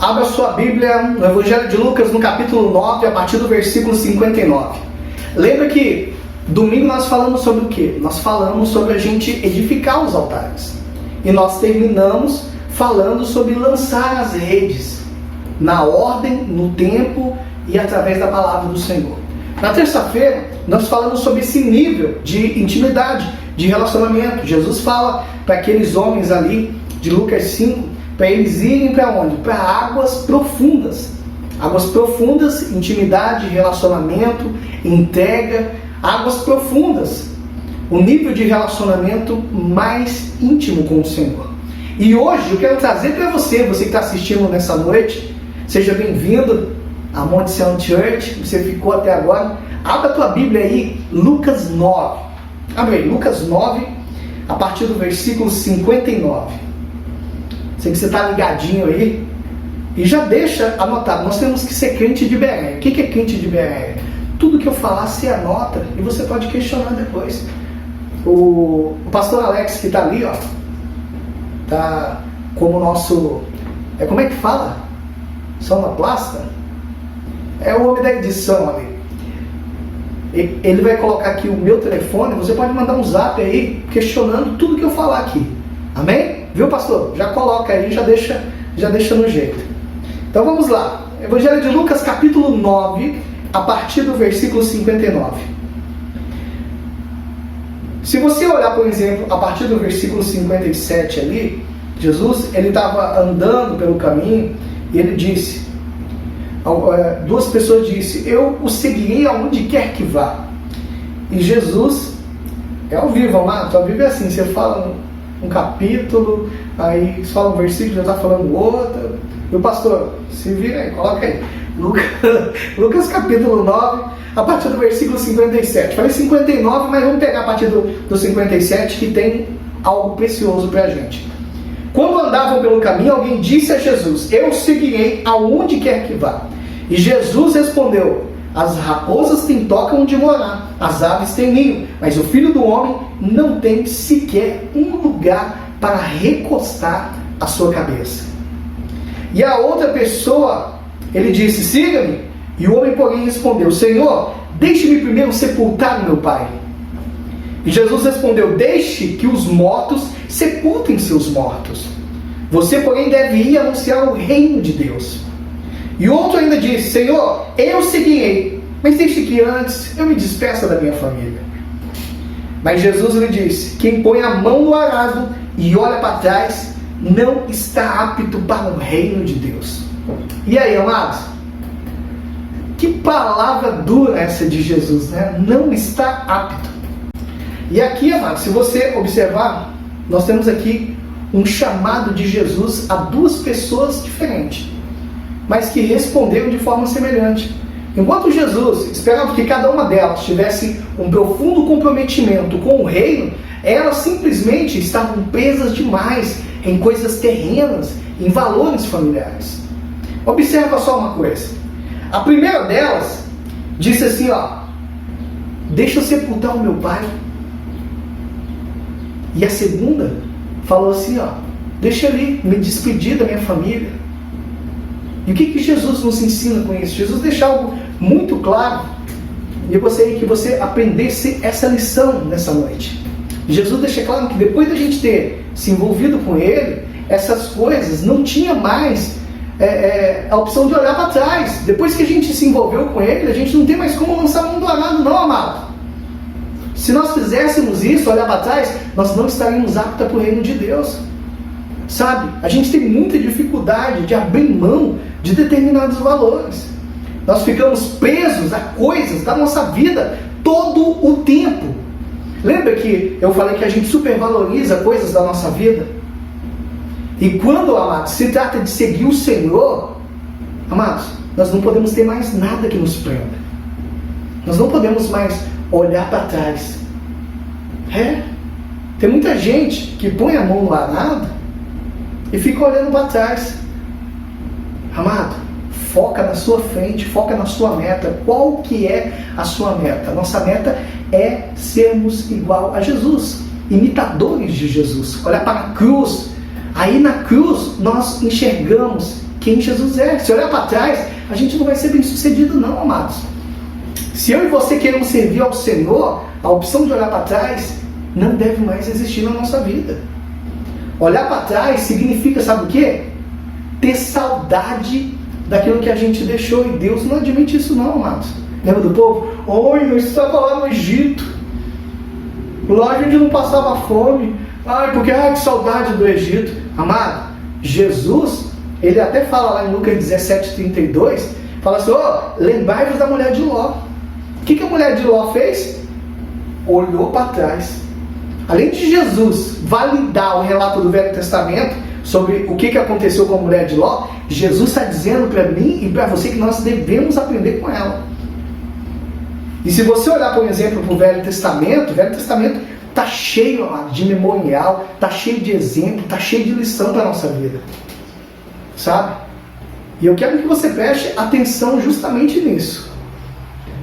Abra sua Bíblia no Evangelho de Lucas, no capítulo 9, a partir do versículo 59. Lembra que domingo nós falamos sobre o quê? Nós falamos sobre a gente edificar os altares. E nós terminamos falando sobre lançar as redes, na ordem, no tempo e através da palavra do Senhor. Na terça-feira, nós falamos sobre esse nível de intimidade, de relacionamento. Jesus fala para aqueles homens ali, de Lucas 5, para eles irem para onde? Para águas profundas. Águas profundas, intimidade, relacionamento, entrega, águas profundas. O nível de relacionamento mais íntimo com o Senhor. E hoje eu quero trazer para você que está assistindo nessa noite, seja bem-vindo a Monte Sião Church, você ficou até agora. Abra a tua Bíblia aí, Lucas 9. Abre aí, Lucas 9, a partir do versículo 59. Sei que você está ligadinho aí. E já deixa anotado, nós temos que ser crente de Bereia. O que é crente de Bereia? Tudo que eu falar, você anota e você pode questionar depois. O pastor Alex, que está ali, ó, tá como nosso... como é que fala? Sonoplasta? É o homem da edição ali. Ele vai colocar aqui o meu telefone, você pode mandar um zap aí, questionando tudo que eu falar aqui. Amém? Viu, pastor? Já coloca aí, já deixa no jeito. Então vamos lá. Evangelho de Lucas, capítulo 9, a partir do versículo 59. Se você olhar, por exemplo, a partir do versículo 57 ali, Jesus, ele estava andando pelo caminho e ele disse, duas pessoas disseram, eu o seguirei aonde quer que vá. E Jesus, é ao vivo, amado, ao vivo é assim, você fala um capítulo, aí você fala um versículo, já está falando outro. E o pastor, se vira aí, coloca aí. Lucas capítulo 9, a partir do versículo 57. Falei 59, mas vamos pegar a partir do 57, que tem algo precioso para a gente. Quando andavam pelo caminho, alguém disse a Jesus, eu o seguirei aonde quer que vá. E Jesus respondeu, as raposas têm toca onde morar, as aves têm ninho, mas o Filho do Homem não tem sequer um lugar para recostar a sua cabeça. E a outra pessoa, ele disse, siga-me. E o homem, porém, respondeu, Senhor, deixe-me primeiro sepultar meu pai. E Jesus respondeu, deixe que os mortos sepultem seus mortos. Você, porém, deve ir anunciar o reino de Deus. E outro ainda disse, Senhor, eu seguirei, mas deixe que antes eu me despeça da minha família. Mas Jesus lhe disse, quem põe a mão no arado e olha para trás, não está apto para o reino de Deus. E aí, amados? Que palavra dura essa de Jesus, né? Não está apto. E aqui, amados, se você observar, nós temos aqui um chamado de Jesus a duas pessoas diferentes, mas que responderam de forma semelhante. Enquanto Jesus esperava que cada uma delas tivesse um profundo comprometimento com o reino, elas simplesmente estavam presas demais em coisas terrenas, em valores familiares. Observa só uma coisa. A primeira delas disse assim, ó, deixa eu sepultar o meu pai. E a segunda falou assim, ó, deixa ali, me despedir da minha família. E o que Jesus nos ensina com isso? Jesus deixa algo muito claro. E eu gostaria que você aprendesse essa lição nessa noite. Jesus deixa claro que depois da gente ter se envolvido com Ele, essas coisas não tinha mais a opção de olhar para trás. Depois que a gente se envolveu com Ele, a gente não tem mais como lançar a mão do arado, não, amado. Se nós fizéssemos isso, olhar para trás, nós não estaríamos aptos para o reino de Deus. Sabe? A gente tem muita dificuldade de abrir mão de determinados valores. Nós ficamos presos a coisas da nossa vida todo o tempo. Lembra que eu falei que a gente supervaloriza coisas da nossa vida? E quando, amados, se trata de seguir o Senhor, amados, nós não podemos ter mais nada que nos prenda. Nós não podemos mais olhar para trás. Tem muita gente que põe a mão no arado e fica olhando para trás. Amado, foca na sua frente, foca na sua meta. Qual que é a sua meta? Nossa meta é sermos igual a Jesus, imitadores de Jesus. Olhar para a cruz. Aí na cruz nós enxergamos quem Jesus é. Se olhar para trás, a gente não vai ser bem sucedido não, amados. Se eu e você queremos servir ao Senhor, a opção de olhar para trás não deve mais existir na nossa vida. Olhar para trás significa, sabe o quê? Ter saudade daquilo que a gente deixou. E Deus não admite isso não, amados. Lembra do povo? Oi, eu estava lá no Egito. Lá a gente não passava fome. Que saudade do Egito. Amado, Jesus, ele até fala lá em Lucas 17:32, fala assim, lembrai-vos da mulher de Ló. O que a mulher de Ló fez? Olhou para trás. Além de Jesus validar o relato do Velho Testamento sobre o que aconteceu com a mulher de Ló, Jesus está dizendo para mim e para você que nós devemos aprender com ela. E se você olhar, por exemplo, para o Velho Testamento está cheio, amado, de memorial, está cheio de exemplo, está cheio de lição para a nossa vida. Sabe? E eu quero que você preste atenção justamente nisso.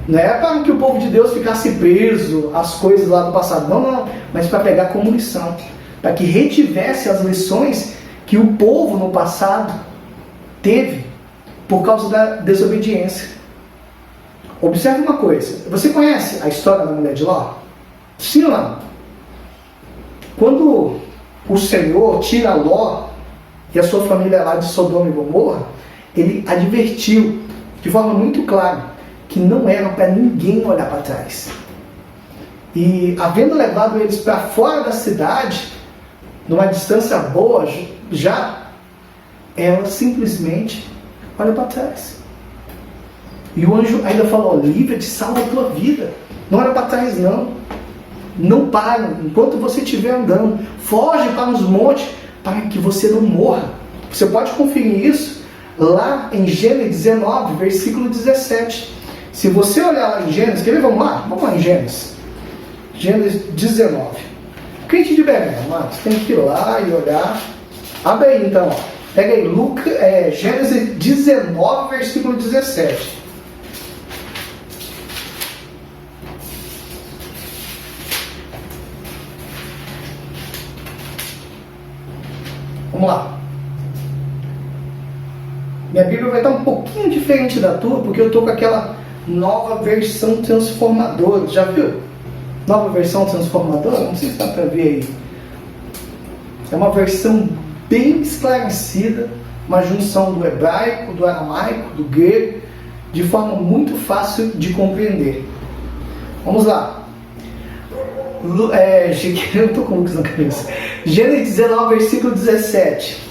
Não é para que o povo de Deus ficasse preso às coisas lá do passado, não, mas para pegar como lição, para que retivesse as lições que o povo no passado teve por causa da desobediência. Observe uma coisa, você conhece a história da mulher de Ló? Sim ou não? Quando o Senhor tira Ló e a sua família lá de Sodoma e Gomorra, ele advertiu de forma muito clara que não era para ninguém olhar para trás. E havendo levado eles para fora da cidade, numa distância boa já, ela simplesmente olha para trás. E o anjo ainda falou, livra-te, salva a tua vida. Não olha para trás não. Não para, enquanto você estiver andando. Foge para os montes, para que você não morra. Você pode conferir isso lá em Gênesis 19, versículo 17. Se você olhar lá em Gênesis, quer ver? Vamos lá em Gênesis. Gênesis 19. Crente de Belém, amados, tem que ir lá e olhar. Abre aí então, ó. Pega aí Gênesis 19, versículo 17. Vamos lá. Minha Bíblia vai estar um pouquinho diferente da tua, porque eu estou com aquela nova versão transformadora. Já viu? Nova versão transformadora? Não sei se dá para ver aí. É uma versão bem esclarecida, uma junção do hebraico, do aramaico, do grego, de forma muito fácil de compreender. Vamos lá. Eu estou com o Lucas na cabeça. Gênesis 19, versículo 17.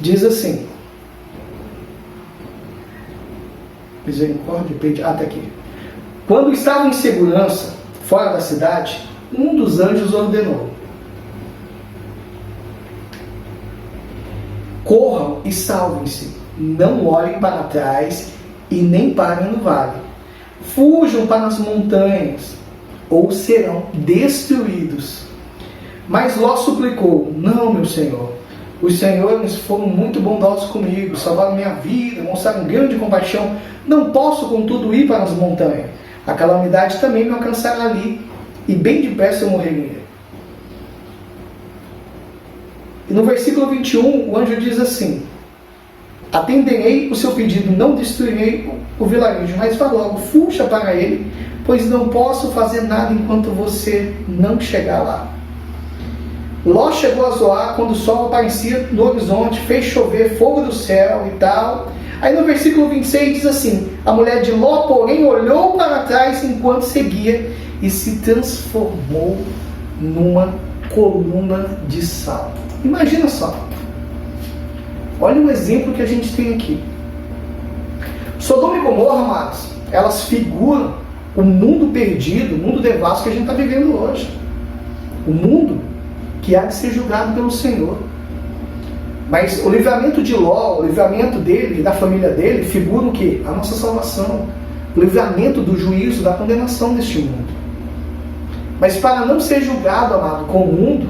Diz assim. Misericórdia, tá aqui. Quando estavam em segurança, fora da cidade, um dos anjos ordenou: corram e salvem-se, não olhem para trás e nem parem no vale. Fujam para as montanhas, ou serão destruídos. Mas Ló suplicou: não, meu senhor, os senhores foram muito bondosos comigo, salvaram minha vida, mostraram grande compaixão. Não posso, contudo, ir para as montanhas. A calamidade também me alcançará ali, e bem depressa eu morreria. E no versículo 21, o anjo diz assim: atenderei o seu pedido, não destruirei o vilarejo, mas vá logo, fuja para ele, pois não posso fazer nada enquanto você não chegar lá. Ló chegou a Zoar quando o sol aparecia no horizonte, fez chover fogo do céu e tal. Aí no versículo 26 diz assim: a mulher de Ló, porém, olhou para trás enquanto seguia e se transformou numa coluna de sal. Imagina só. Olha o exemplo que a gente tem aqui. Sodoma e Gomorra, amados, elas figuram o mundo perdido, o mundo devasso que a gente está vivendo hoje. O mundo que há de ser julgado pelo Senhor. Mas o livramento de Ló, o livramento dele e da família dele, figura o quê? A nossa salvação. O livramento do juízo, da condenação deste mundo. Mas para não ser julgado, amado, com o mundo,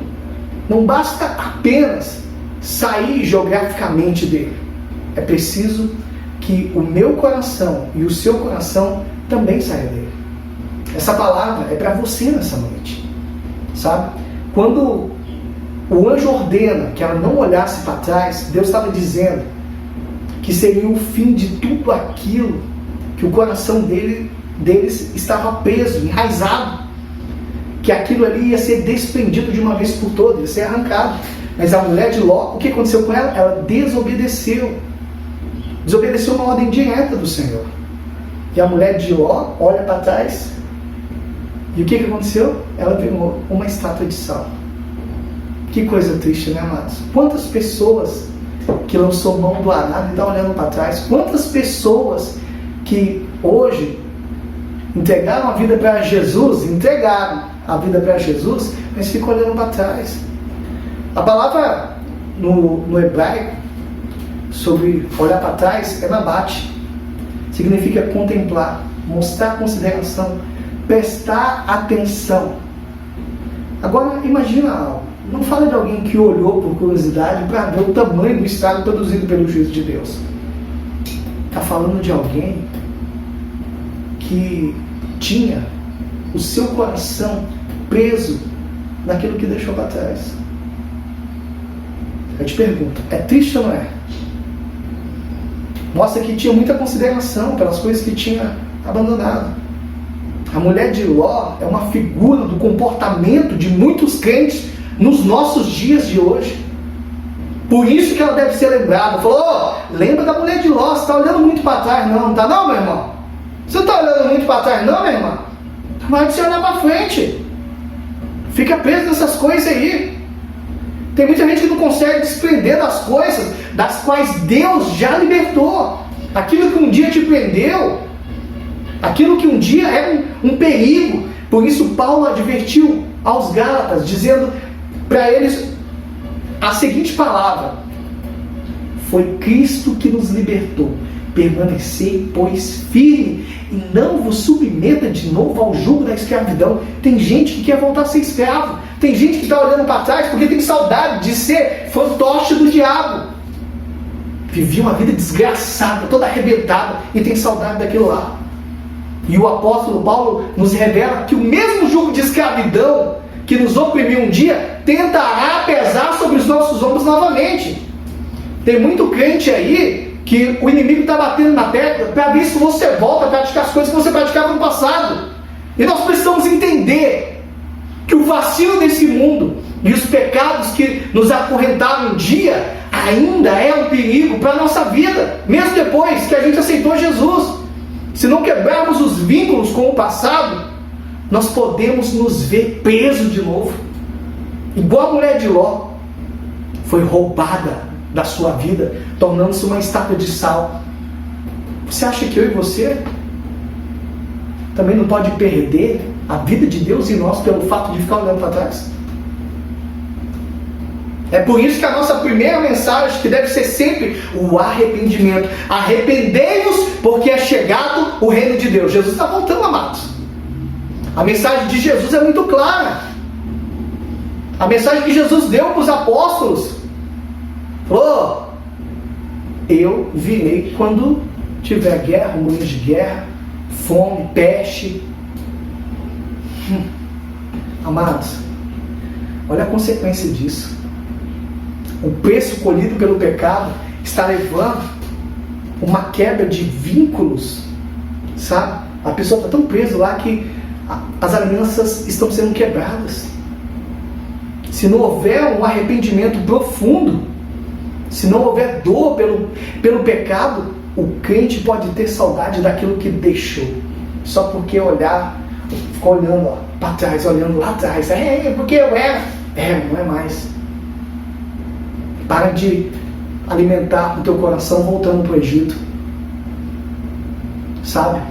não basta apenas sair geograficamente dele. É preciso que o meu coração e o seu coração também saiam dele. Essa palavra é para você nessa noite. Sabe? Quando o anjo ordena que ela não olhasse para trás, Deus estava dizendo que seria o fim de tudo aquilo que o coração deles estava preso, enraizado, que aquilo ali ia ser desprendido de uma vez por todas, ia ser arrancado. Mas a mulher de Ló, o que aconteceu com ela? Ela desobedeceu uma ordem direta do Senhor. E a mulher de Ló olha para trás, e o que aconteceu? Ela virou uma estátua de sal. Que coisa triste, né, amados? Quantas pessoas que lançou mão do arado e está olhando para trás? Quantas pessoas que hoje entregaram a vida para Jesus, mas ficam olhando para trás? A palavra no hebraico sobre olhar para trás é nabat. Significa contemplar, mostrar consideração, prestar atenção. Agora imagina algo. Não fala de alguém que olhou por curiosidade para ver o tamanho do estrago produzido pelo juízo de Deus. Está falando de alguém que tinha o seu coração preso naquilo que deixou para trás. Eu te pergunto, é triste ou não é? Mostra que tinha muita consideração pelas coisas que tinha abandonado. A mulher de Ló é uma figura do comportamento de muitos crentes nos nossos dias de hoje. Por isso que ela deve ser lembrada. Falou, lembra da mulher de Ló, você está olhando muito para trás. Não está não, meu irmão? Você não está olhando muito para trás não, meu irmão? Vai de você olhar para frente. Fica preso nessas coisas aí. Tem muita gente que não consegue desprender das coisas das quais Deus já libertou. Aquilo que um dia te prendeu, aquilo que um dia era um perigo. Por isso Paulo advertiu aos Gálatas, dizendo para eles a seguinte palavra: foi Cristo que nos libertou. Permanecei, pois, firme, e não vos submeta de novo ao jugo da escravidão. Tem gente que quer voltar a ser escravo. Tem gente que está olhando para trás porque tem saudade de ser fantoche do diabo. Vivia uma vida desgraçada, toda arrebentada, e tem saudade daquilo lá. E o apóstolo Paulo nos revela que o mesmo jugo de escravidão que nos oprimiu um dia tentará pesar sobre os nossos ombros novamente. Tem muito crente aí que o inimigo está batendo na tecla para ver se você volta a praticar as coisas que você praticava no passado. E nós precisamos entender que o vacilo desse mundo e os pecados que nos acorrentaram um dia ainda é um perigo para a nossa vida, mesmo depois que a gente aceitou Jesus. Se não quebrarmos os vínculos com o passado, nós podemos nos ver presos de novo. Igual a mulher de Ló, foi roubada da sua vida, tornando-se uma estátua de sal. Você acha que eu e você também não pode perder a vida de Deus em nós pelo fato de ficar olhando para trás? É por isso que a nossa primeira mensagem, que deve ser sempre o arrependimento. Arrependei-vos, porque é chegado o reino de Deus. Jesus está voltando, amados. A mensagem de Jesus é muito clara. A mensagem que Jesus deu para os apóstolos: falou, eu virei quando tiver guerra, rumores de guerra, fome, peste. Amados, olha a consequência disso. O preço colhido pelo pecado está levando uma quebra de vínculos, sabe? A pessoa está tão presa lá que as alianças estão sendo quebradas. Se não houver um arrependimento profundo, se não houver dor pelo pecado, o crente pode ter saudade daquilo que deixou, só porque ficou olhando para trás, olhando lá atrás. Porque eu era. Não é mais. Para de alimentar o teu coração voltando para o Egito. Sabe?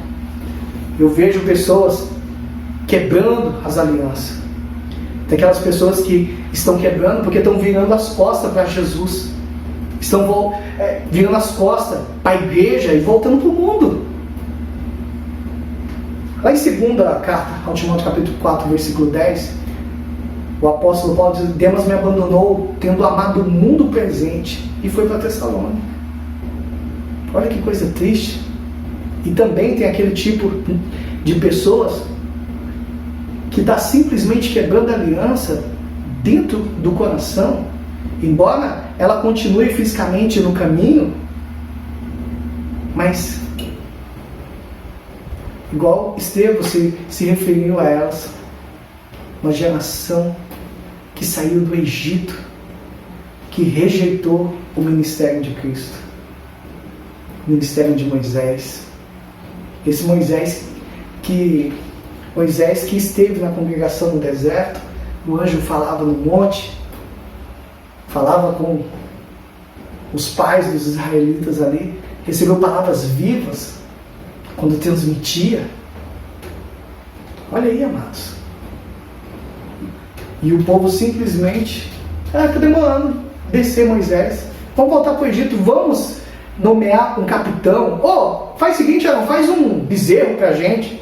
Eu vejo pessoas quebrando as alianças. Tem aquelas pessoas que estão quebrando porque estão virando as costas para Jesus. Estão virando as costas para a igreja e voltando para o mundo. Lá em 2ª carta ao Timóteo, capítulo 4, versículo 10, o apóstolo Paulo diz: Demas me abandonou, tendo amado o mundo presente, e foi para Tessalônica. Olha que coisa triste. E também tem aquele tipo de pessoas que está simplesmente quebrando a aliança dentro do coração, embora ela continue fisicamente no caminho, mas igual Estevão se referiu a elas, uma geração que saiu do Egito, que rejeitou o ministério de Cristo, o ministério de Moisés. Esse Moisés que esteve na congregação no deserto, o anjo falava no monte, falava com os pais dos israelitas ali, recebeu palavras vivas quando transmitia. Olha aí, amados. E o povo simplesmente, está demorando descer Moisés, vamos voltar para o Egito, vamos nomear um capitão. Faz o seguinte, faz um bezerro para a gente.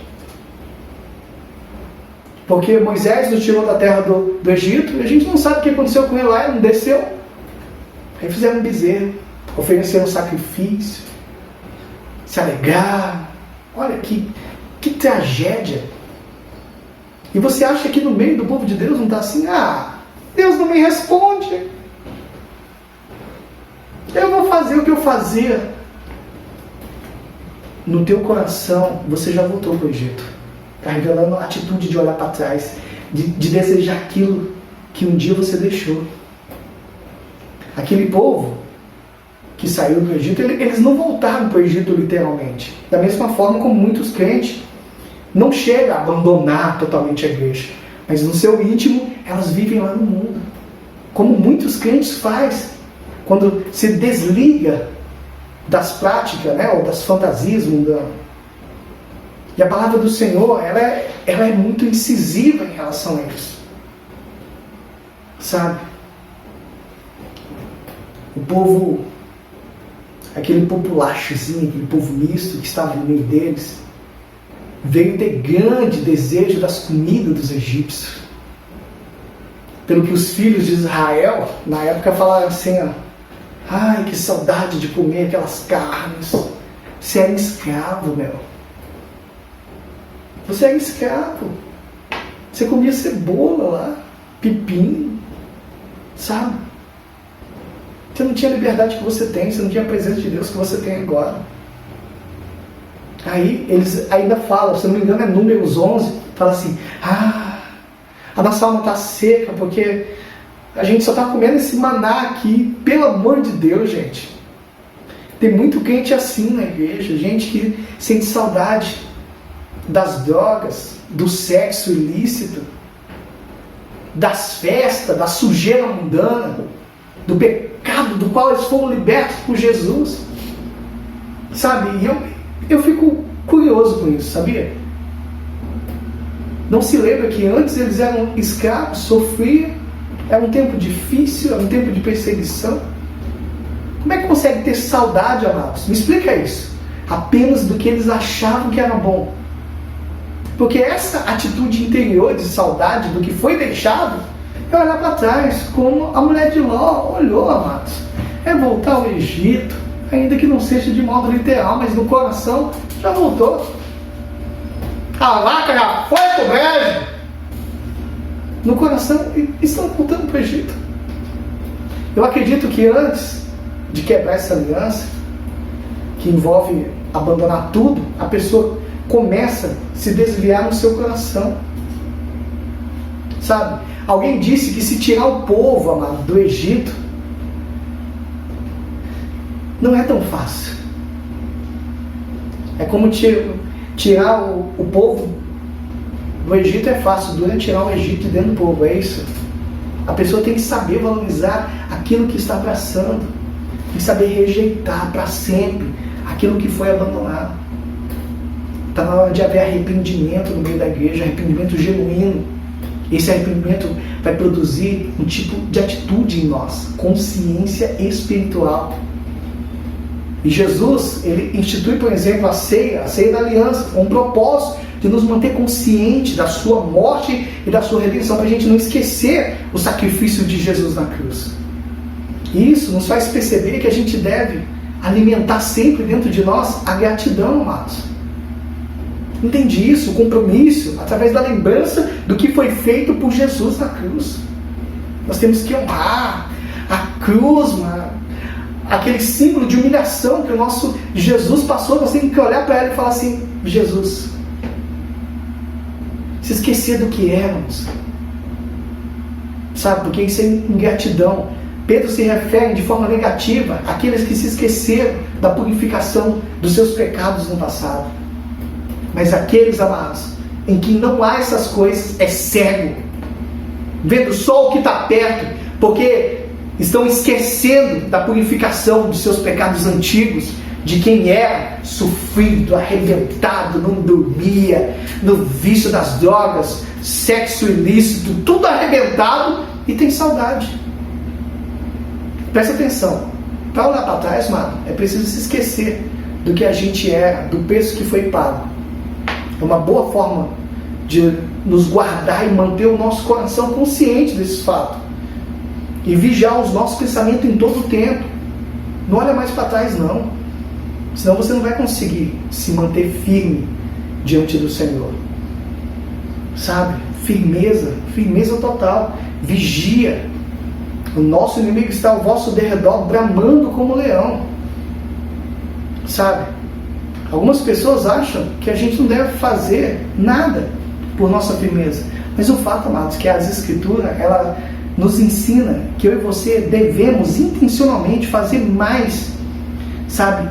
Porque Moisés nos tirou da terra do Egito e a gente não sabe o que aconteceu com ele lá, ele não desceu. Aí fizeram um bezerro, ofereceram sacrifício, se alegraram. Olha que tragédia. E você acha que no meio do povo de Deus não está assim? Deus não me responde. Eu vou fazer o que eu fazia. No teu coração, você já voltou para o Egito. Está revelando a atitude de olhar para trás, de desejar aquilo que um dia você deixou. Aquele povo que saiu do Egito, eles não voltaram para o Egito literalmente. Da mesma forma como muitos crentes não chegam a abandonar totalmente a igreja, mas no seu íntimo elas vivem lá no mundo. Como muitos crentes fazem, quando se desliga das práticas, ou das fantasias mundanas. E a palavra do Senhor, ela é muito incisiva em relação a isso. Sabe? O povo, aquele populachozinho, aquele povo misto que estava no meio deles, veio ter grande desejo das comidas dos egípcios. Pelo que os filhos de Israel, na época, falaram assim, ai, que saudade de comer aquelas carnes. Você era escravo, Você era escravo. Você comia cebola lá, pepino, sabe? Você não tinha a liberdade que você tem, você não tinha a presença de Deus que você tem agora. Aí eles ainda falam, se não me engano é Números 11, fala assim, a nossa alma está seca porque a gente só está comendo esse maná aqui, pelo amor de Deus, gente. Tem muito crente assim na igreja, gente que sente saudade das drogas, do sexo ilícito, das festas, da sujeira mundana, do pecado do qual eles foram libertos por Jesus. Sabe, e eu fico curioso com isso, sabia? Não se lembra que antes eles eram escravos, sofriam, era um tempo difícil, era um tempo de perseguição. Como é que consegue ter saudade, amados? Me explica isso. Apenas do que eles achavam que era bom. Porque essa atitude interior de saudade do que foi deixado é olhar para trás, como a mulher de Ló olhou, amados. É voltar ao Egito, ainda que não seja de modo literal, mas no coração já voltou. A vaca já foi pro brejo. No coração estão voltando para o Egito. Eu acredito que antes de quebrar essa aliança, que envolve abandonar tudo, a pessoa começa a se desviar no seu coração. Sabe? Alguém disse que se tirar o povo, amado, do Egito, não é tão fácil. É como tirar o povo do Egito é fácil, duro é tirar o Egito de dentro do povo, é isso. A pessoa tem que saber valorizar aquilo que está abraçando, tem que saber rejeitar para sempre aquilo que foi abandonado. Está na hora de haver arrependimento no meio da igreja, arrependimento genuíno. Esse arrependimento vai produzir um tipo de atitude em nós, consciência espiritual. E Jesus, ele institui, por exemplo, a ceia da aliança, com um propósito de nos manter conscientes da sua morte e da sua redenção, para a gente não esquecer o sacrifício de Jesus na cruz. E isso nos faz perceber que a gente deve alimentar sempre dentro de nós a gratidão, amados. Entende isso? O compromisso, através da lembrança do que foi feito por Jesus na cruz. Nós temos que honrar a cruz, mano. Aquele símbolo de humilhação que o nosso Jesus passou. Nós temos que olhar para ela e falar assim: Jesus, se esquecer do que éramos. Sabe, porque isso é ingratidão. Pedro se refere de forma negativa àqueles que se esqueceram da purificação dos seus pecados no passado. Mas aqueles, amados, em que não há essas coisas, é cego, vendo só o que está perto, porque estão esquecendo da purificação dos seus pecados antigos, de quem era sofrido, arrebentado, não dormia, no vício das drogas, sexo ilícito, tudo arrebentado, e tem saudade. Presta atenção, para olhar para trás, mano, é preciso se esquecer do que a gente era, do preço que foi pago. É uma boa forma de nos guardar e manter o nosso coração consciente desse fato. E vigiar os nossos pensamentos em todo o tempo. Não olha mais para trás, não. Senão você não vai conseguir se manter firme diante do Senhor. Sabe? Firmeza, firmeza total. Vigia. O nosso inimigo está ao vosso derredor, bramando como leão. Sabe? Algumas pessoas acham que a gente não deve fazer nada por nossa firmeza. Mas o fato, amados, que as Escrituras, ela nos ensina que eu e você devemos intencionalmente fazer mais. Sabe?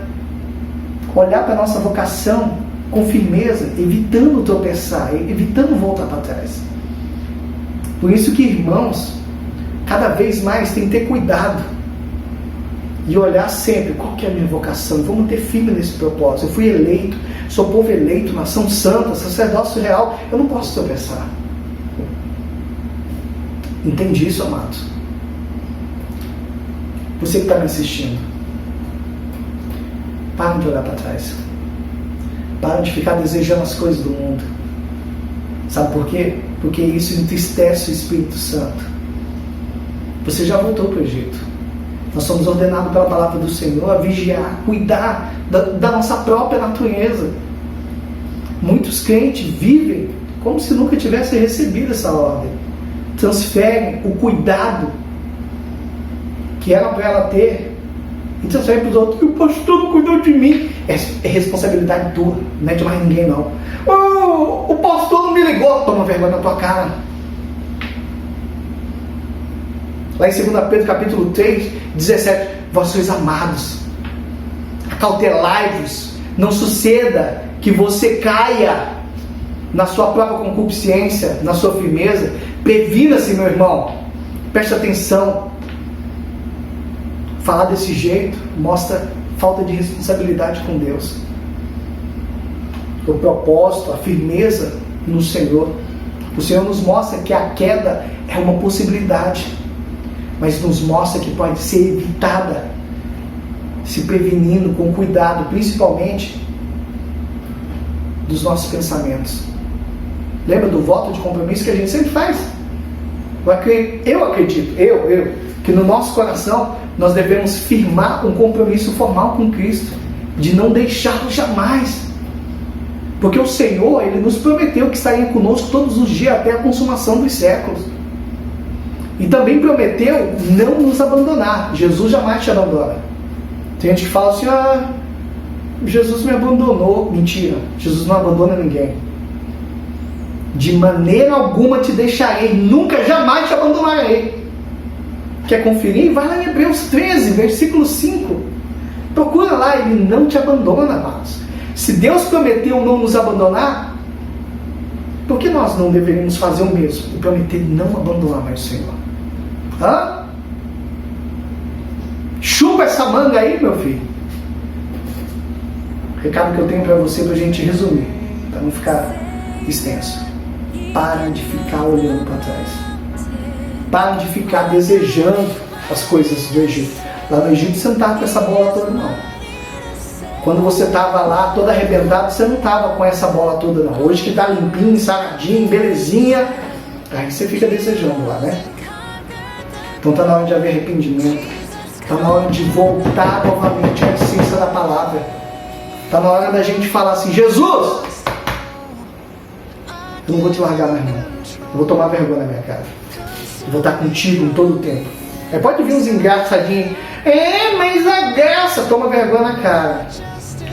Olhar para a nossa vocação com firmeza, evitando tropeçar, evitando voltar para trás. Por isso que, irmãos, cada vez mais tem que ter cuidado e olhar sempre qual que é a minha vocação. Vou manter firme nesse propósito. Eu fui eleito, sou povo eleito, nação santa, sacerdócio real. Eu não posso tropeçar. Entende isso, amados? Você que está me assistindo, para de olhar para trás. Para de ficar desejando as coisas do mundo. Sabe por quê? Porque isso entristece o Espírito Santo. Você já voltou para o Egito. Nós somos ordenados pela palavra do Senhor a vigiar, cuidar da nossa própria natureza. Muitos crentes vivem como se nunca tivessem recebido essa ordem. Transferem o cuidado que era para ela ter e transferem para os outros. O pastor não cuidou de mim. É responsabilidade tua, não é de mais ninguém, não. Oh, o pastor não me ligou. Toma vergonha na tua cara. Lá em 2 Pedro capítulo 3, 17, vós sois amados, acautelai-vos, não suceda que você caia na sua própria concupiscência, na sua firmeza. Previna-se, meu irmão, preste atenção. Falar desse jeito mostra falta de responsabilidade com Deus. O propósito, a firmeza no Senhor. O Senhor nos mostra que a queda é uma possibilidade, mas nos mostra que pode ser evitada, se prevenindo com cuidado, principalmente dos nossos pensamentos. Lembra do voto de compromisso que a gente sempre faz? Eu acredito, que no nosso coração nós devemos firmar um compromisso formal com Cristo, de não deixá-lo jamais. Porque o Senhor, Ele nos prometeu que estaria conosco todos os dias até a consumação dos séculos. E também prometeu não nos abandonar. Jesus jamais te abandona. Tem gente que fala assim: Jesus me abandonou. Mentira, Jesus não abandona ninguém. De maneira alguma te deixarei, nunca, jamais te abandonarei. Quer conferir? Vai lá em Hebreus 13, versículo 5. Procura lá, Ele não te abandona, amados. Se Deus prometeu não nos abandonar, por que nós não deveríamos fazer o mesmo? E prometer não abandonar mais o Senhor? Chupa essa manga aí, meu filho. O recado que eu tenho para você, para a gente resumir, para não ficar extenso: para de ficar olhando para trás. Para de ficar desejando as coisas do Egito. Lá no Egito você não estava com essa bola toda, não. Quando você estava lá todo arrebentado, você não estava com essa bola toda, não. Hoje que está limpinho, saradinho, belezinha, aí você fica desejando lá, né? Então está na hora de haver arrependimento. Está na hora de voltar novamente à essência da palavra. Está na hora da gente falar assim: Jesus, eu não vou te largar mais, não. Eu vou tomar vergonha na minha cara. Eu vou estar contigo em todo o tempo. Pode vir uns engraçadinhos. Mas a graça, toma vergonha na cara.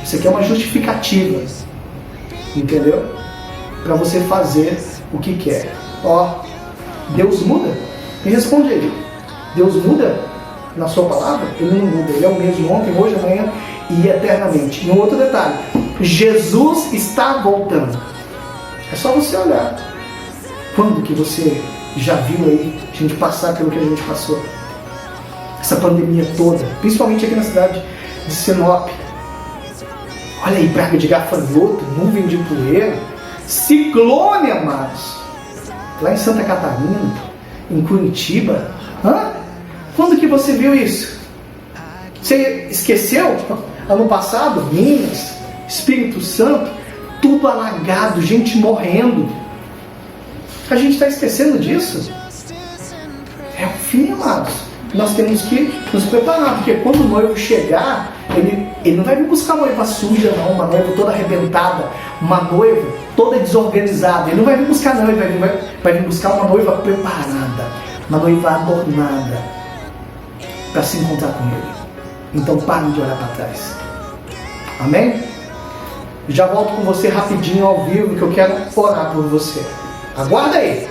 Isso aqui é uma justificativa. Entendeu? Para você fazer o que quer. Deus muda? Me responde aí. Deus muda na sua palavra? Ele não muda. Ele é o mesmo ontem, hoje, amanhã e eternamente. E um outro detalhe. Jesus está voltando. É só você olhar. Quando que você já viu aí a gente passar pelo que a gente passou? Essa pandemia toda, principalmente aqui na cidade de Sinop. Olha aí, praga de gafanhoto, nuvem de poeira, ciclone, amados. Lá em Santa Catarina, em Curitiba. Quando que você viu isso? Você esqueceu? Ano passado, Minas, Espírito Santo, tudo alagado, gente morrendo. A gente está esquecendo disso? É o fim, amados. Nós temos que nos preparar, porque quando o noivo chegar, ele não vai vir buscar uma noiva suja, não, uma noiva toda arrebentada, uma noiva toda desorganizada. Ele não vai vir buscar, não, ele vai vir buscar uma noiva preparada, uma noiva adornada, para se encontrar com ele. Então pare de olhar para trás. Amém? Já volto com você rapidinho ao vivo, que eu quero orar por você. Aguarda aí!